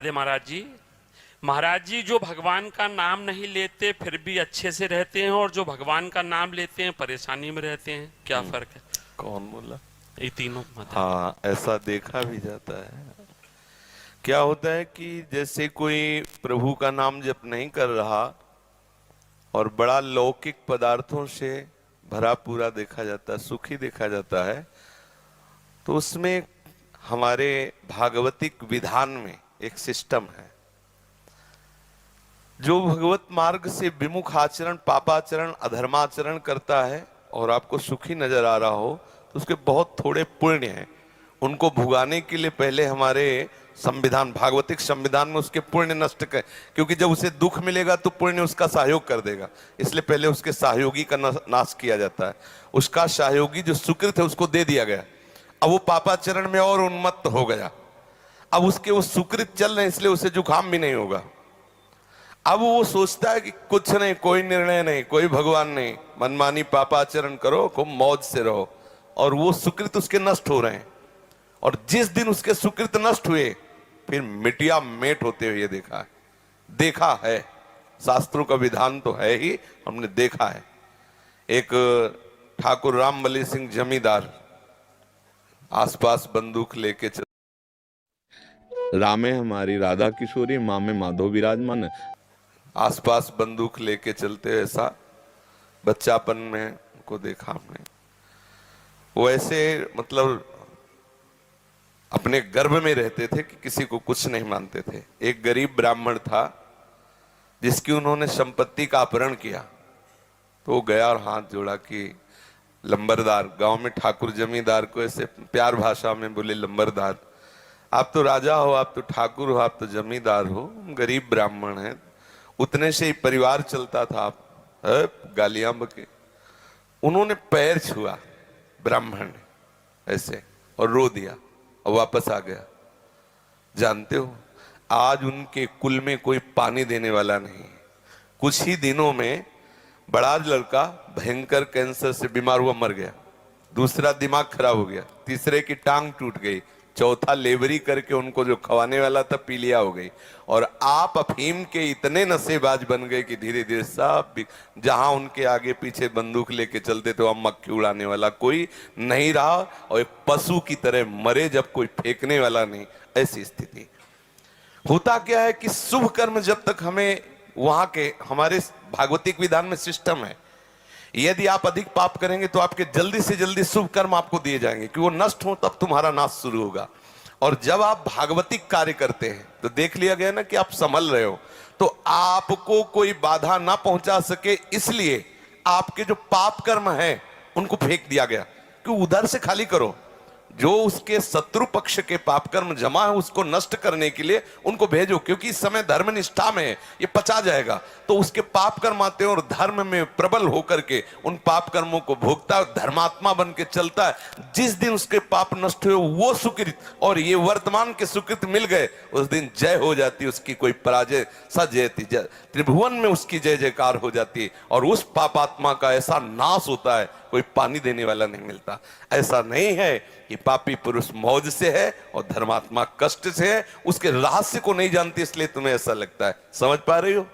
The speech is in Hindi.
अरे महाराज जी जो भगवान का नाम नहीं लेते फिर भी अच्छे से रहते हैं, और जो भगवान का नाम लेते हैं परेशानी में रहते हैं, क्या फर्क है? कौन बोला? ये तीनों हाँ, ऐसा देखा भी जाता है। क्या होता है कि जैसे कोई प्रभु का नाम जप नहीं कर रहा और बड़ा लौकिक पदार्थों से भरा पूरा देखा जाता है, सुखी देखा जाता है, तो उसमें हमारे भागवतिक विधान में एक सिस्टम है। जो भगवत मार्ग से विमुख आचरण, पापाचरण, अधर्माचरण करता है और आपको सुखी नजर आ रहा हो, तो उसके बहुत थोड़े पुण्य हैं। उनको भुगाने के लिए पहले हमारे संविधान, भागवतिक संविधान में उसके पुण्य नष्ट कर, क्योंकि जब उसे दुख मिलेगा तो पुण्य उसका सहयोग कर देगा, इसलिए पहले उसके सहयोगी का नाश किया जाता है। उसका सहयोगी जो सुकृत है उसको दे दिया गया। अब वो पापाचरण में और उन्मत्त हो गया। अब उसके वो सुकृत चल रहे, इसलिए उसे जुकाम भी नहीं होगा। अब वो सोचता है कि कुछ नहीं, कोई निर्णय नहीं, कोई भगवान नहीं, मनमानी पापाचरण करो, खूब मौज से रहो, और वो सुकृत उसके नष्ट हो रहे हैं। और जिस दिन उसके सुकृत नष्ट हुए फिर मिटिया मेट होते हुए देखा है। शास्त्रों का विधान तो है ही, हमने देखा है। एक ठाकुर रामबली सिंह जमींदार आसपास बंदूक लेके चल, रामे हमारी राधा किशोरी, माँ में माधव विराजमान, आसपास बंदूक लेके चलते, ऐसा बच्चापन में को देखा हमने। वो ऐसे मतलब अपने गर्भ में रहते थे कि किसी को कुछ नहीं मानते थे। एक गरीब ब्राह्मण था जिसकी उन्होंने संपत्ति का अपहरण किया, तो वो गया और हाथ जोड़ा कि लंबरदार, गांव में ठाकुर जमींदार को ऐसे प्यार भाषा में बोले, लंबरदार आप तो राजा हो, आप तो ठाकुर हो, आप तो जमींदार हो, गरीब ब्राह्मण हैं, उतने से ही परिवार चलता था, आप गालियां बके। उन्होंने पैर छुआ ब्राह्मण ने ऐसे और रो दिया और वापस आ गया। जानते हो, आज उनके कुल में कोई पानी देने वाला नहीं। कुछ ही दिनों में बड़ा लड़का भयंकर कैंसर से बीमार हुआ, मर गया। दूसरा दिमाग खराब हो गया, तीसरे की टांग टूट गई, चौथा लेबरी करके उनको जो खवाने वाला था पीलिया हो गई। और आप अफीम के इतने नशेबाज बन गए कि धीरे धीरे सब, जहां उनके आगे पीछे बंदूक लेके चलते थे वहां मक्खी उड़ाने वाला कोई नहीं रहा, और एक पशु की तरह मरे जब कोई फेंकने वाला नहीं। ऐसी स्थिति होता क्या है कि शुभ कर्म जब तक हमें वहां के, हमारे भागवतिक विधान में सिस्टम है, यदि आप अधिक पाप करेंगे तो आपके जल्दी से जल्दी शुभ कर्म आपको दिए जाएंगे कि वो नष्ट हो, तब तुम्हारा नाश शुरू होगा। और जब आप भागवतिक कार्य करते हैं तो देख लिया गया ना कि आप संभल रहे हो, तो आपको कोई बाधा ना पहुंचा सके, इसलिए आपके जो पाप कर्म है उनको फेंक दिया गया कि उधर से खाली करो। जो उसके शत्रु पक्ष के पाप कर्म जमा है उसको नष्ट करने के लिए उनको भेजो, क्योंकि इस समय धर्म निष्ठा में है, ये पचा जाएगा। तो उसके पाप कर्म आते हैं और धर्म में प्रबल होकर के उन पाप कर्मों को भोगता है, धर्मात्मा बन के चलता है। जिस दिन उसके पाप नष्ट हुए वो सुकृत और ये वर्तमान के सुकृत मिल गए, उस दिन जय हो जाती, उसकी कोई पराजय सजयती, त्रिभुवन में उसकी जय जयकार हो जाती है, और उस पापात्मा का ऐसा नाश होता है, कोई पानी देने वाला नहीं मिलता। ऐसा नहीं है कि पापी पुरुष मौज से है और धर्मात्मा कष्ट से है, उसके रहस्य को नहीं जानती, इसलिए तुम्हें ऐसा लगता है। समझ पा रही हो?